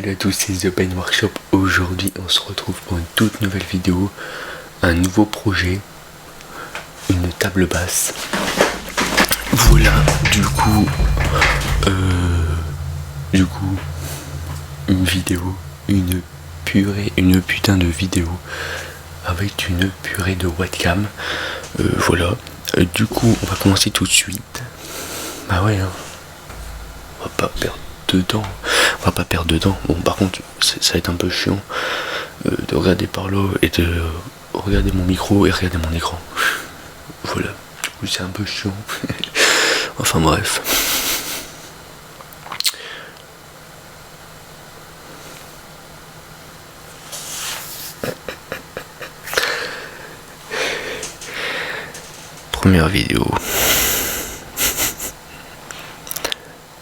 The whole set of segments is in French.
Salut à tous, c'est The Pain Workshop. Aujourd'hui on se retrouve pour une toute nouvelle vidéo, un nouveau projet, une table basse. Voilà, du coup une vidéo, une putain de vidéo avec une purée de webcam. Voilà, du coup on va commencer tout de suite. Bah ouais, hein. On va pas perdre de temps. Bon, par contre, ça va être un peu chiant de regarder par là et de regarder mon micro et regarder mon écran. Voilà, du coup, c'est un peu chiant. Enfin, bref. Première vidéo.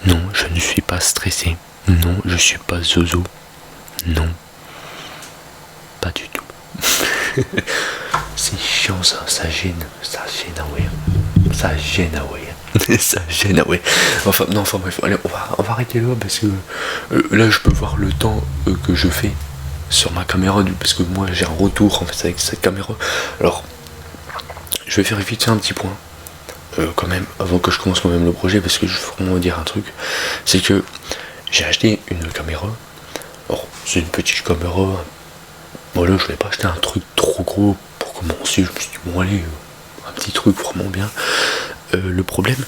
Non, je ne suis pas stressé. Non, je suis pas zozo. Non. Pas du tout. C'est chiant ça, ça gêne ah ouais. Ça gêne ah ouais. Enfin bref, allez, on va arrêter là parce que là je peux voir le temps que je fais sur ma caméra parce que moi j'ai un retour en fait avec cette caméra. Alors, je vais faire vite un petit point. Quand même, avant que je commence quand même le projet, parce que je veux vraiment dire un truc, c'est que j'ai acheté une caméra. Alors c'est une petite caméra, voilà, je voulais pas acheter un truc trop gros pour commencer. Je me suis dit bon allez, un petit truc vraiment bien. Le problème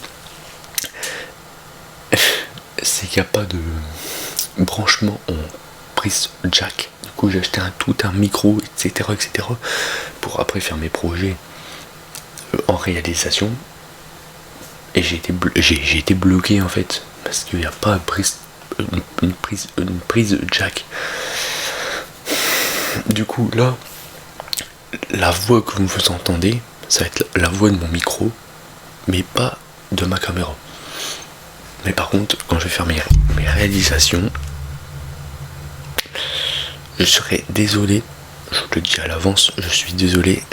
c'est qu'il n'y a pas de branchement en prise jack. Du coup j'ai acheté un micro, etc pour après faire mes projets en réalisation. Et j'ai été bloqué en fait parce qu'il n'y a pas une prise jack. Du coup là, la voix que vous entendez, ça va être la voix de mon micro, mais pas de ma caméra. Mais par contre, quand je vais faire mes réalisations, je serai désolé, je te le dis à l'avance, je suis désolé,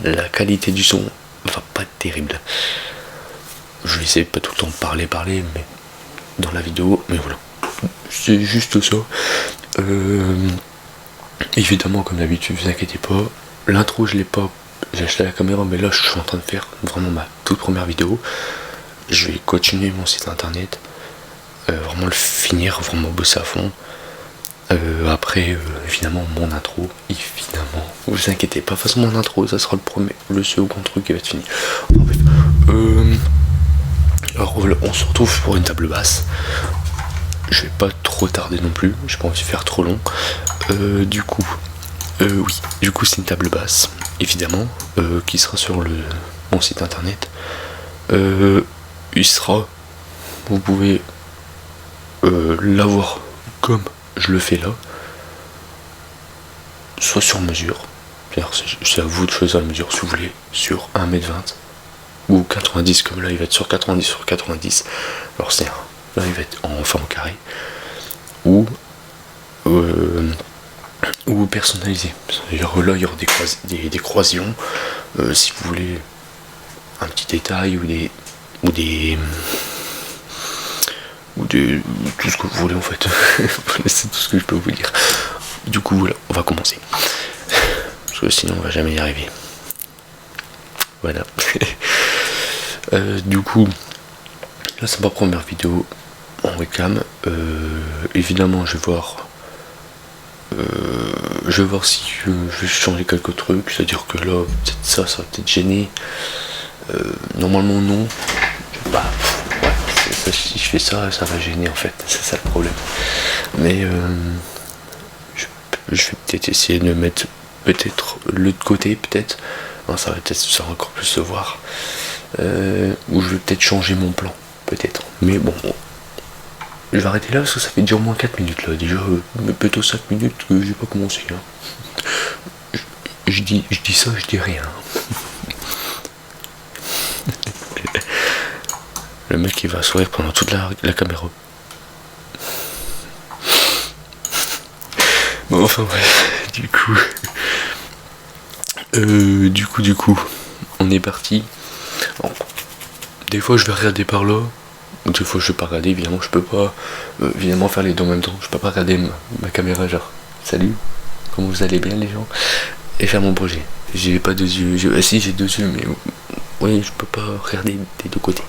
la qualité du son va pas être terrible. Je vais essayer de pas tout le temps parler, mais dans la vidéo, mais voilà. C'est juste ça. Évidemment, comme d'habitude, vous inquiétez pas. L'intro, je l'ai pas. J'ai acheté la caméra, mais là, je suis en train de faire vraiment ma toute première vidéo. Je vais continuer mon site internet. Vraiment le finir, vraiment bosser à fond. Après, évidemment, mon intro. Évidemment, vous inquiétez pas. De toute façon, mon intro, ça sera le second truc qui va être fini. Enfin, bref. Alors voilà, on se retrouve pour une table basse. Je vais pas trop tarder non plus, j'ai pas envie de faire trop long. Du coup c'est une table basse, évidemment, qui sera sur mon site internet. Vous pouvez l'avoir comme je le fais là, soit sur mesure, c'est à vous de choisir la mesure si vous voulez, sur 1m20 ou 90, comme là il va être sur 90 sur 90. Alors là il va être en forme carré ou personnalisé. C'est-à-dire là il y aura des croisillons, si vous voulez un petit détail ou tout ce que vous voulez en fait. C'est tout ce que je peux vous dire. Du coup voilà, on va commencer parce que sinon on va jamais y arriver. Voilà. Du coup, là c'est ma première vidéo en webcam. Évidemment, je vais voir si je vais changer quelques trucs. C'est-à-dire que là, peut-être ça va peut-être gêner. Normalement, non. Bah, ouais, si je fais ça, ça va gêner en fait. C'est ça le problème. Mais je vais peut-être essayer de mettre peut-être l'autre côté, peut-être. Non, ça va encore plus se voir. Ou je vais peut-être changer mon plan, peut-être. Mais bon, je vais arrêter là parce que ça fait déjà au moins 4 minutes là. Déjà, plutôt 5 minutes que j'ai pas commencé. Hein. Je dis ça, je dis rien. Le mec il va sourire pendant toute la caméra. Bon, enfin bref, du coup, on est parti. Bon, des fois je vais regarder par là, des fois je peux pas regarder, évidemment je peux pas évidemment faire les deux en même temps, je peux pas regarder ma caméra genre salut, comment vous allez bien les gens, et faire mon projet. J'ai pas deux yeux, si j'ai deux yeux mais oui je peux pas regarder des deux côtés.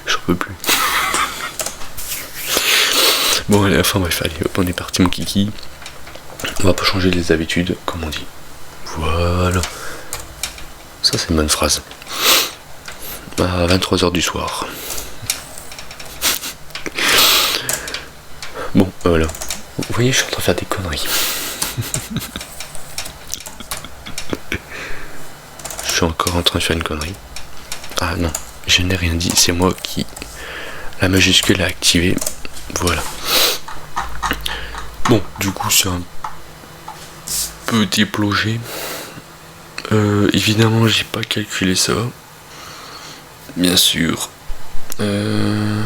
J'en peux plus. Bon allez, enfin bref, allez hop, on est parti mon kiki. On va pas changer les habitudes comme on dit. Voilà. Ça c'est une bonne phrase. À 23h du soir. Bon, voilà. Vous voyez, je suis en train de faire des conneries. Je suis encore en train de faire une connerie. Ah non, je n'ai rien dit, c'est moi qui... La majuscule a activé. Voilà. Bon, du coup, c'est un petit projet. Évidemment, j'ai pas calculé ça. Bien sûr. Je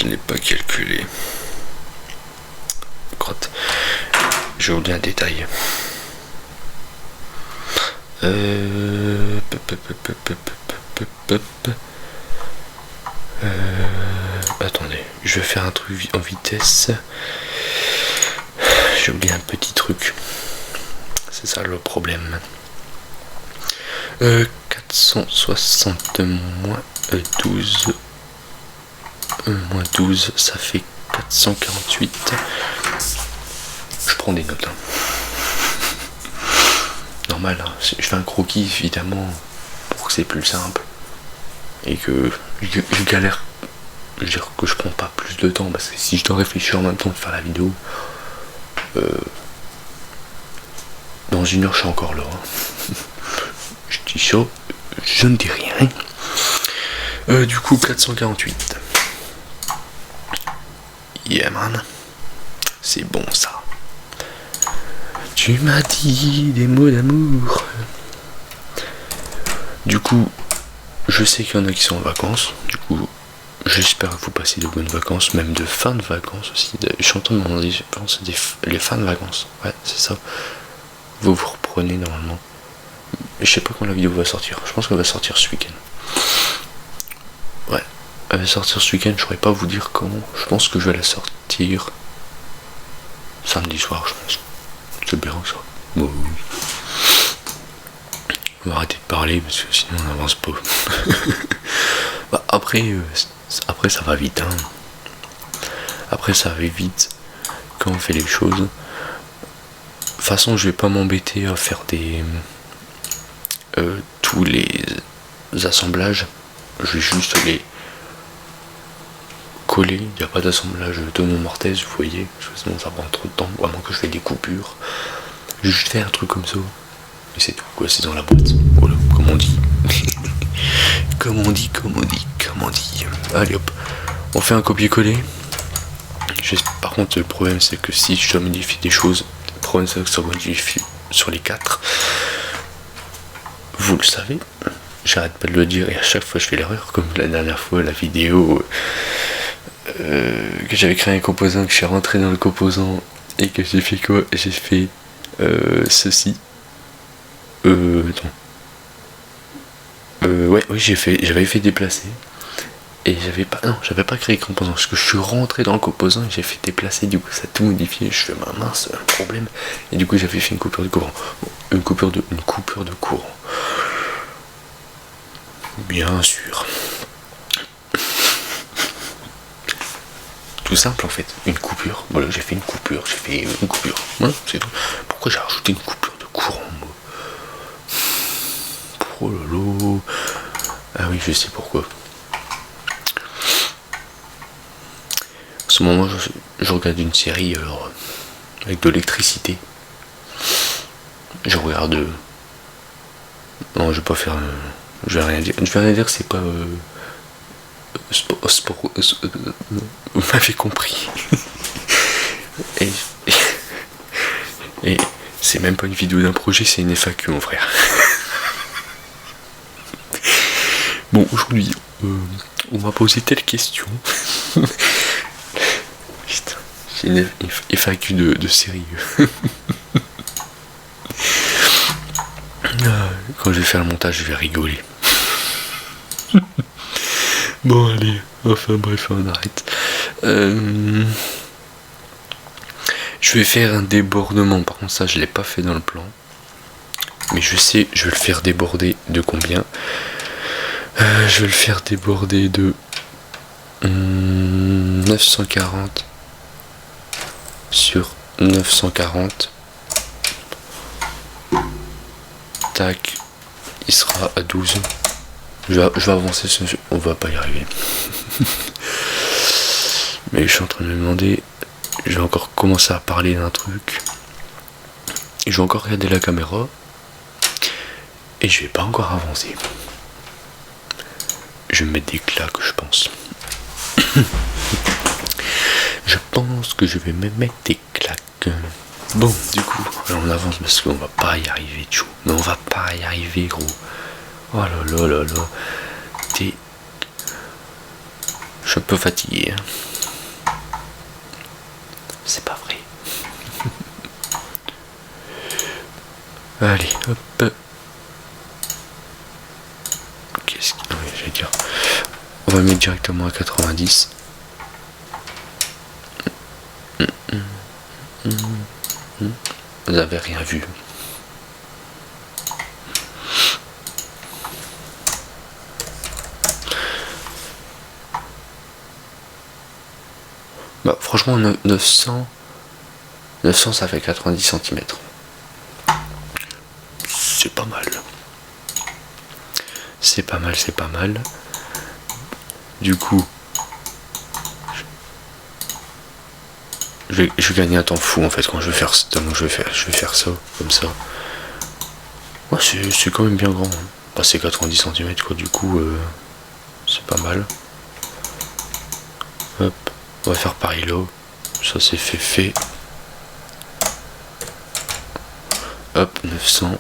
l'ai pas calculé. Crotte. J'ai oublié un détail. Attendez, je vais faire un truc en vitesse. J'ai oublié un petit truc. C'est ça le problème. 460 moins 12 moins 12, ça fait 448. Je prends des notes. Normal, hein. Je fais un croquis évidemment pour que c'est plus simple. Et que je galère. Je veux dire que je prends pas plus de temps parce que si je dois réfléchir en même temps de faire la vidéo, dans 1 heure je suis encore là. Je dis ça, je ne dis rien. Du coup 448. Yeah man. C'est bon ça. Tu m'as dit des mots d'amour. Du coup, je sais qu'il y en a qui sont en vacances. Du coup, j'espère que vous passez de bonnes vacances, même de fin de vacances aussi. Je suis en train de me demander, je pense, les fins de vacances. Ouais, c'est ça. Vous vous reprenez normalement. Je sais pas quand la vidéo va sortir. Je pense qu'elle va sortir ce week-end. Ouais, elle va sortir ce week-end. Je pourrais pas vous dire comment. Je pense que je vais la sortir samedi soir, je pense. C'est bien ça. Bon, oui. On va arrêter de parler parce que sinon on n'avance pas. Bah, après ça va vite. Hein. Après ça va vite quand on fait les choses. De toute façon, je vais pas m'embêter à faire tous les assemblages. Je vais juste les coller. Il n'y a pas d'assemblage de mon mortaise, vous voyez. Parce que sinon ça prend trop de temps. Ou à moins que je fais des coupures. Je vais juste faire un truc comme ça. Et c'est tout, quoi, c'est dans la boîte. Voilà, comme on dit. Comme on dit. Allez hop, on fait un copier-coller. Par contre, le problème c'est que si je dois modifier des choses, le problème c'est que ça modifie sur les 4. Vous le savez, j'arrête pas de le dire et à chaque fois je fais l'erreur, comme la dernière fois, la vidéo que j'avais créé un composant, que je suis rentré dans le composant et que j'ai fait quoi? J'ai fait ceci. Attends. Oui, j'avais fait déplacer. Et j'avais pas créé le composant. Parce que je suis rentré dans le composant et j'ai fait déplacer. Du coup, ça a tout modifié. Je fais ma mince, un problème. Et du coup, j'avais fait une coupure de courant. Une coupure de courant. Bien sûr. Tout simple en fait. Une coupure. Voilà, j'ai fait une coupure. Voilà, c'est tout. Pourquoi j'ai rajouté une coupure de courant, moi? Oh lolo. Ah oui, je sais pourquoi. En ce moment, je regarde une série avec de l'électricité. Je regarde. Non, je vais pas faire. Je vais rien dire. Je vais rien dire, c'est pas. Sport. Vous m'avez compris. Et c'est même pas une vidéo d'un projet, c'est une FAQ, mon frère. Bon, aujourd'hui, on m'a posé telle question. Putain, j'ai une FAQ de sérieux. Quand je vais faire le montage, je vais rigoler. Bon allez, enfin bref, on arrête. Je vais faire un débordement, par contre ça je l'ai pas fait dans le plan. Mais je sais, je vais le faire déborder de combien? Je vais le faire déborder de 940 sur 940. Tac, il sera à 12. Je vais avancer, on va pas y arriver. Mais je suis en train de me demander, je vais encore commencer à parler d'un truc. Je vais encore regarder la caméra. Et je vais pas encore avancer. Je vais me mettre des claques, je pense. Je pense que je vais me mettre des claques. Bon, du coup, on avance parce qu'on va pas y arriver, tchou. Mais on va pas y arriver, gros. Oh là là là là. Je suis un peu fatigué. Hein. C'est pas vrai. Allez, hop. Qu'est-ce que... Oui, j'allais dire. On va le mettre directement à 90. Vous avez rien vu. Bah franchement 900 ça fait 90 cm. C'est pas mal. C'est pas mal. Du coup, je vais gagner un temps fou en fait quand je vais faire ça. Je vais faire ça comme ça. Ouais, c'est quand même bien grand. Hein. Bah, c'est 90 cm quoi, du coup c'est pas mal. Hop, on va faire pareil là. Ça c'est fait. Hop, 900.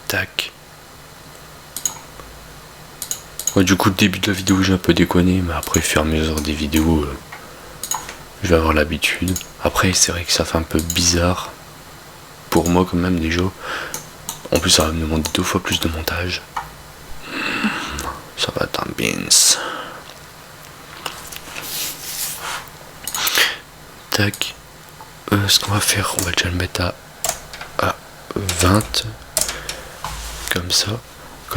Tac. Ouais, du coup, le début de la vidéo, j'ai un peu déconné, mais après, faire mes heures des vidéos, je vais avoir l'habitude. Après, c'est vrai que ça fait un peu bizarre pour moi, quand même, déjà. En plus, ça va me demander 2 fois plus de montage. Ça va être un bins. Tac. Ce qu'on va faire, on va déjà le mettre à 20. Comme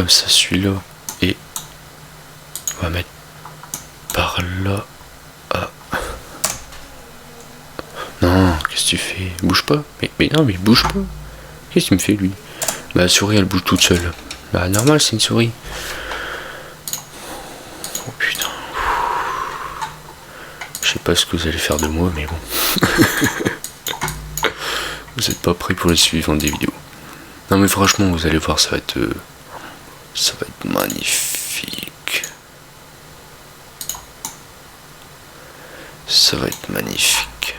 ça, celui-là. Et on va mettre par là. Non, qu'est-ce que tu fais? Bouge pas. Mais non, mais bouge pas. Qu'est-ce qu'il me fait, lui? Bah, la souris, elle bouge toute seule. Bah, normal, c'est une souris. Oh putain. Je sais pas ce que vous allez faire de moi, mais bon. Vous êtes pas prêts pour le suivant des vidéos. Non, mais franchement, vous allez voir, ça va être magnifique. Ça va être magnifique.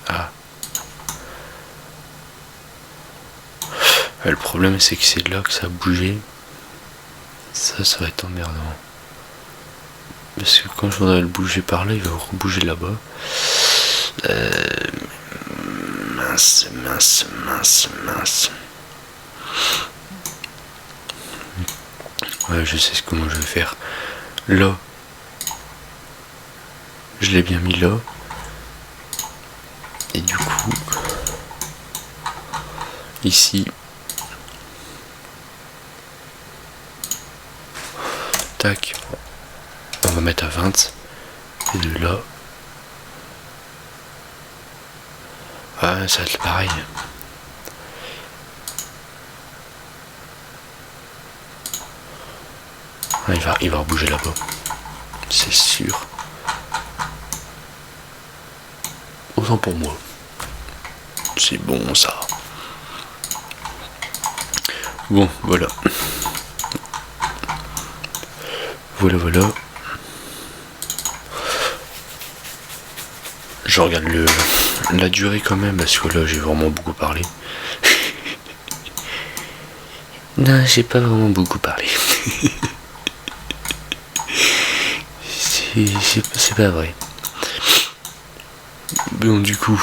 Ah. Le problème, c'est que c'est là que ça a bougé. Ça va être emmerdant. Parce que quand je voudrais le bouger par là, il va rebouger là-bas. Mince. Ouais, je sais comment je vais faire. Là, je l'ai bien mis là. Et du coup, ici, tac, on va mettre à 20. Et de là, ah, ça va être pareil. Ah, il va rebouger là-bas. C'est sûr. Autant pour moi. C'est bon ça. Bon, voilà. Voilà. Je regarde la durée quand même, parce que là j'ai vraiment beaucoup parlé. Non, j'ai pas vraiment beaucoup parlé. C'est pas vrai. Bon, du coup,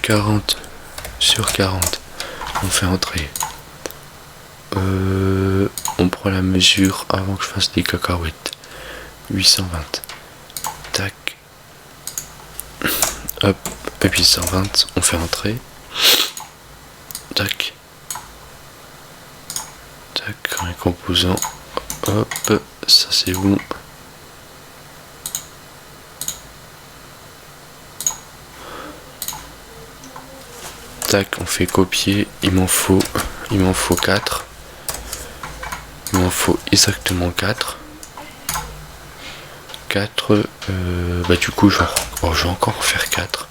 40 sur 40, on fait entrer. On prend la mesure avant que je fasse des cacahuètes. 820. Tac. Hop. Et puis 120, on fait entrer. Tac. Tac, un composant. Hop, ça c'est bon. Tac, on fait copier. Il m'en faut 4. Il m'en faut exactement 4. 4. Du coup, je vais encore en faire 4.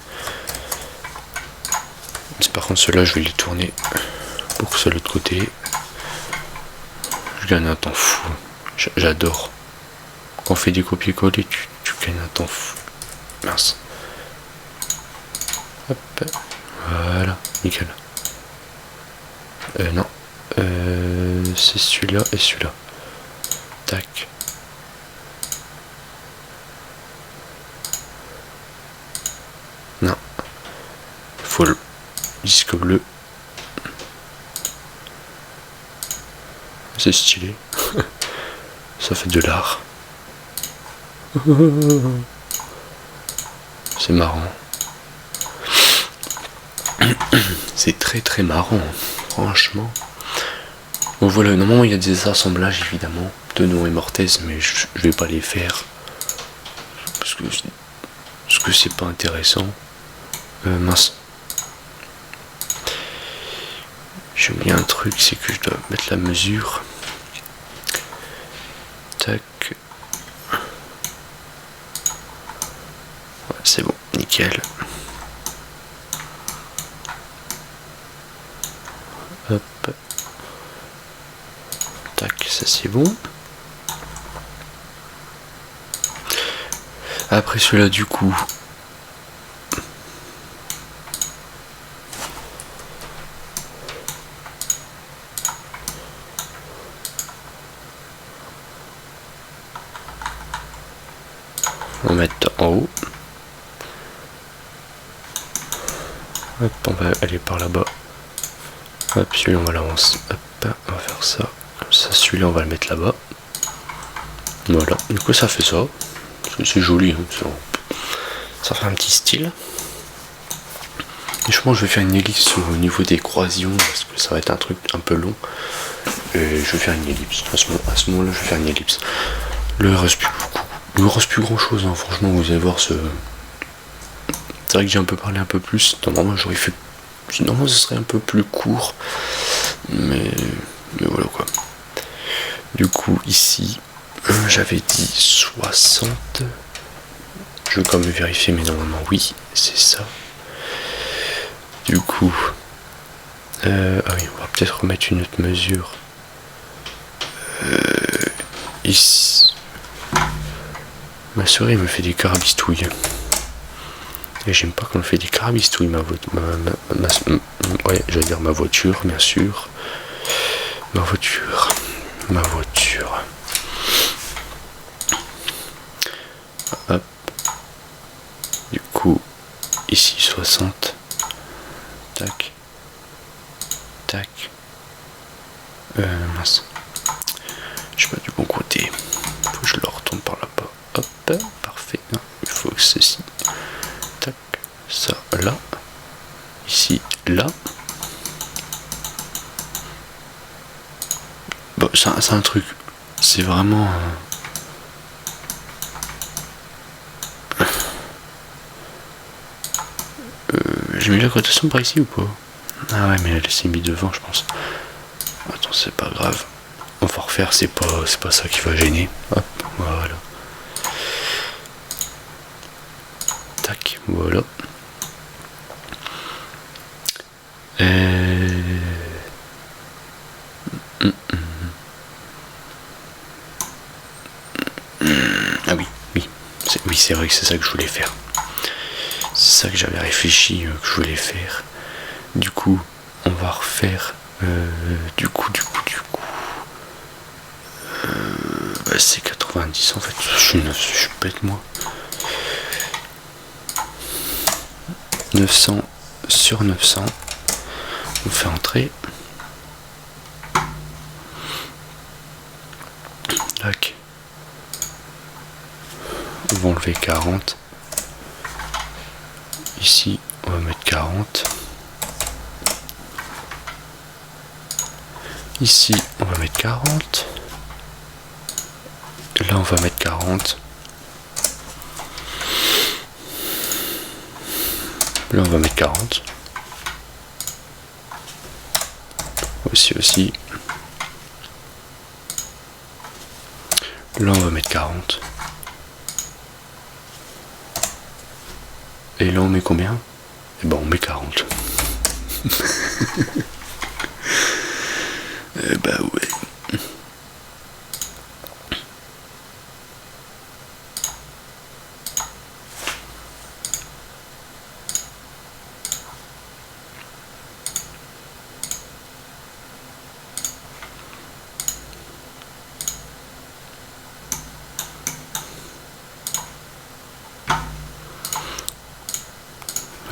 Par contre, ceux-là, je vais les tourner pour que ce soit de l'autre côté. Je gagne un temps fou. J'adore. Quand on fait des copier-coller, tu gagnes un temps fou. Mince. Hop. Voilà. Nickel. Non. C'est celui-là et celui-là. Tac. Non. Il faut le disque bleu. C'est stylé. Ça fait de l'art. C'est marrant. C'est très très marrant, franchement. Bon voilà, normalement il y a des assemblages évidemment de Non et Mortez, mais je vais pas les faire parce que c'est pas intéressant. Mince. J'ai oublié un truc, c'est que je dois mettre la mesure. Tac. Ouais, c'est bon, nickel. Hop. Tac, ça c'est bon. Après celui-là du coup. On va mettre en haut. Hop, on va aller par là-bas. Hop, celui-là on va l'avancer. Hop, on va faire ça. Comme ça, celui-là on va le mettre là-bas. Voilà, du coup ça fait ça. C'est joli, hein, ça fait un petit style. Et je pense que je vais faire une ellipse au niveau des croisillons parce que ça va être un truc un peu long. Et je vais faire une ellipse. À ce moment-là, je vais faire une ellipse. Là, il reste plus beaucoup. Il ne reste plus grand chose, hein. Franchement, vous allez voir ce. C'est vrai que j'ai un peu parlé un peu plus. Normalement, j'aurais fait. Normalement, ce serait un peu plus court. Mais voilà quoi. Du coup, ici, j'avais dit 60. Je vais quand même vérifier, mais normalement, oui, c'est ça. Du coup, ah oui, on va peut-être remettre une autre mesure. Ici. Ma souris me fait des carabistouilles. Et j'aime pas qu'on me fait des carabistouilles, ouais, je vais dire ma voiture, bien sûr. Ma voiture. Hop. Du coup, ici 60. Tac. Tac. Mince. Je suis pas du bon côté. Faut que je le retourne par là-bas. Hop, parfait. Non, il faut que ceci. Tac. Ça, là. Ici, là. Bon, c'est un truc. C'est vraiment. J'ai mis la cotation par ici ou pas? Ah ouais, mais elle s'est mise devant, je pense. Attends, c'est pas grave. On va refaire, c'est pas ça qui va gêner. Hop, voilà. Tac, voilà. Ah oui, c'est vrai que c'est ça que je voulais faire. C'est ça que j'avais réfléchi que je voulais faire. Du coup, on va refaire. Du coup. C'est 90 en fait. Je suis bête moi. 900 sur 900. On fait entrer. Tac. On va enlever 40. Ici, on va mettre 40. Ici, on va mettre 40. Là, on va mettre 40. Là, on va mettre 40. Aussi. Là, on va mettre 40. Et là, on met combien? Eh ben, on met 40. Eh bah ouais.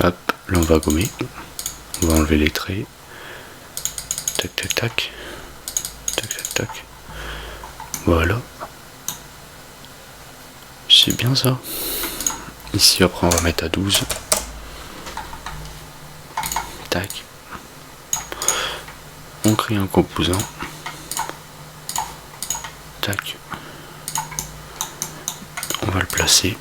Hop, là on va gommer. On va enlever les traits. Tac tac tac. Tac tac tac. Voilà. C'est bien ça. Ici après on va mettre à 12. Tac. On crée un composant. Tac. On va le placer.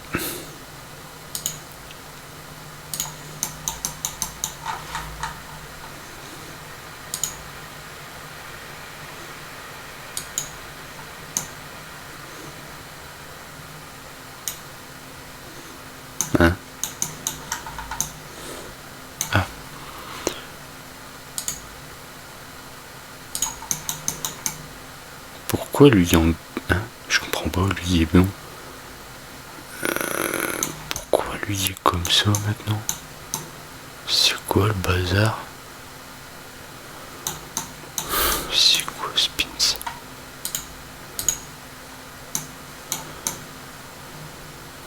Hein? Ah. Pourquoi lui en... Hein? Je comprends pas, lui il est blanc. Pourquoi lui il est comme ça maintenant? C'est quoi le bazar? C'est quoi Spins?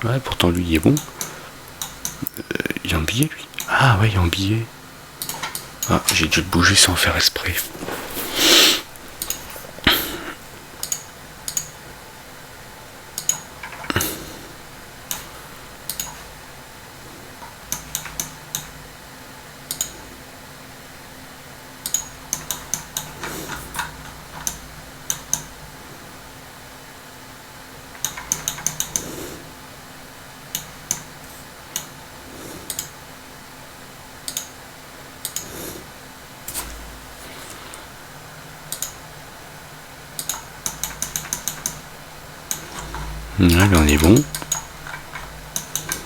Ouais, pourtant lui il est bon. Il est en billet lui. Ah ouais, il est en billet. Ah, j'ai dû le bouger sans faire exprès. Là, on est bon.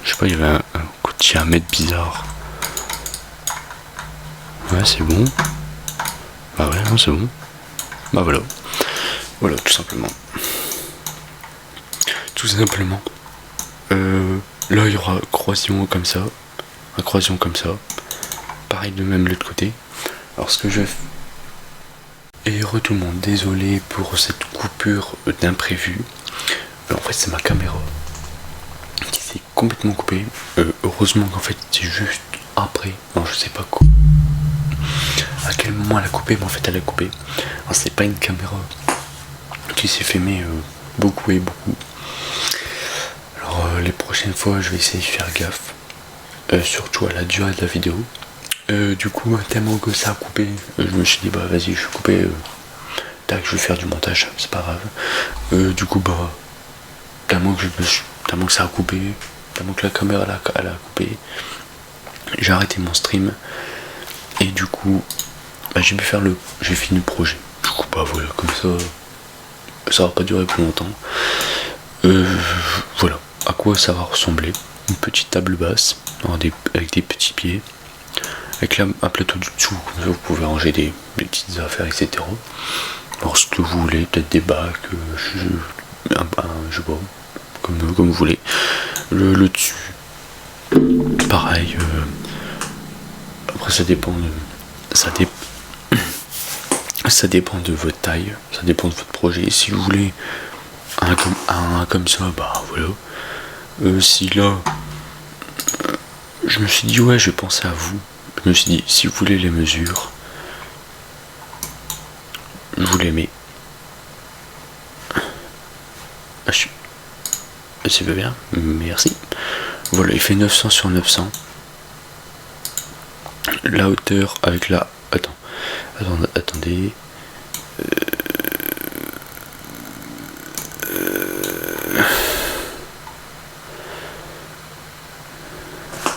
Je sais pas, il y avait un coup de diamètre bizarre. Ouais, c'est bon. Bah ouais, non, c'est bon. Bah voilà. Voilà, tout simplement. Tout simplement. Là, il y aura croisillon comme ça. Un croisillon comme ça. Pareil de même l'autre côté. Alors, ce que je fais... Et tout le monde, désolé pour cette coupure d'imprévu. En fait, c'est ma caméra qui s'est complètement coupée. Heureusement qu'en fait, c'est juste après. Non, je sais pas quoi. À quel moment elle a coupé, mais en fait, elle a coupé. Alors, c'est pas une caméra qui s'est filmée beaucoup et beaucoup. Alors, les prochaines fois, je vais essayer de faire gaffe. Surtout à la durée de la vidéo. Du coup, tellement que ça a coupé, je me suis dit, bah vas-y, je vais couper. Tac, je vais faire du montage, c'est pas grave. Du coup, bah. Tellement que ça a coupé, tellement que la caméra elle a coupé, j'ai arrêté mon stream et du coup bah, j'ai fini le projet. Du coup bah voilà, comme ça va pas durer plus longtemps. Voilà à quoi ça va ressembler. Une petite table basse avec des petits pieds, avec un plateau du dessous, comme ça vous pouvez ranger des petites affaires, etc. Alors ce que vous voulez, peut-être des bacs, je sais pas, comme vous voulez. Le dessus, pareil. Après ça dépend de votre taille, ça dépend de votre projet. Si vous voulez un comme ça, bah voilà. Si là je me suis dit, ouais, je pensais à vous. Je me suis dit, si vous voulez les mesures, je vous les mets. Ah, c'est pas bien, merci. Voilà, il fait 900 sur 900. La hauteur avec la... Attendez.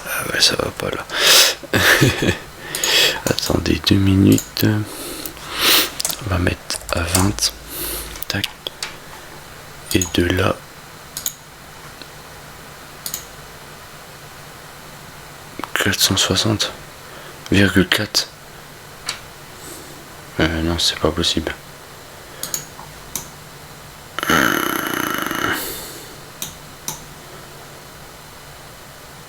Ah ouais, ça va pas là. Attendez 2 minutes. On va mettre à 20. Tac. Et de là... 460,4. Non, c'est pas possible.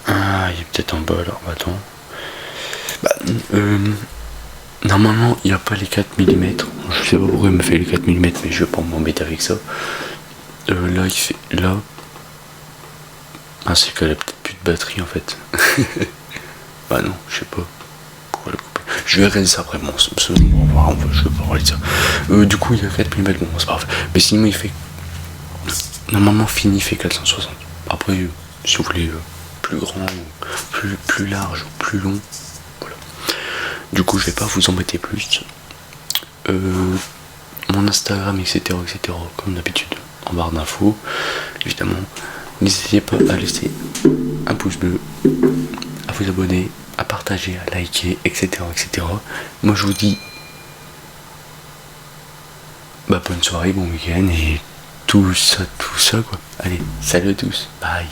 Ah, il est peut-être en bas alors, attends. Normalement, il n'y a pas les 4 mm. Je sais pas pourquoi il me fait les 4 mm, mais je vais pas m'embêter avec ça. Là, il fait. Là. Ah, c'est qu'elle a peut-être plus de batterie en fait. Bah non, je sais pas. Pourquoi la couper. Je vais regarder ça après. Bon, je vais pas parler de ça. Du coup, il y a 4 mm. Bon, c'est parfait. Mais sinon, il fait. Normalement, fini, il fait 460. Après, si vous voulez plus grand, plus large ou plus long. Voilà. Du coup, je vais pas vous embêter plus. Mon Instagram, etc., comme d'habitude, en barre d'infos. Évidemment, n'hésitez pas à laisser un pouce bleu, à vous abonner, à partager, à liker, etc., etc. Moi, je vous dis bonne soirée, bon week-end et tout ça, quoi. Allez, salut à tous, bye.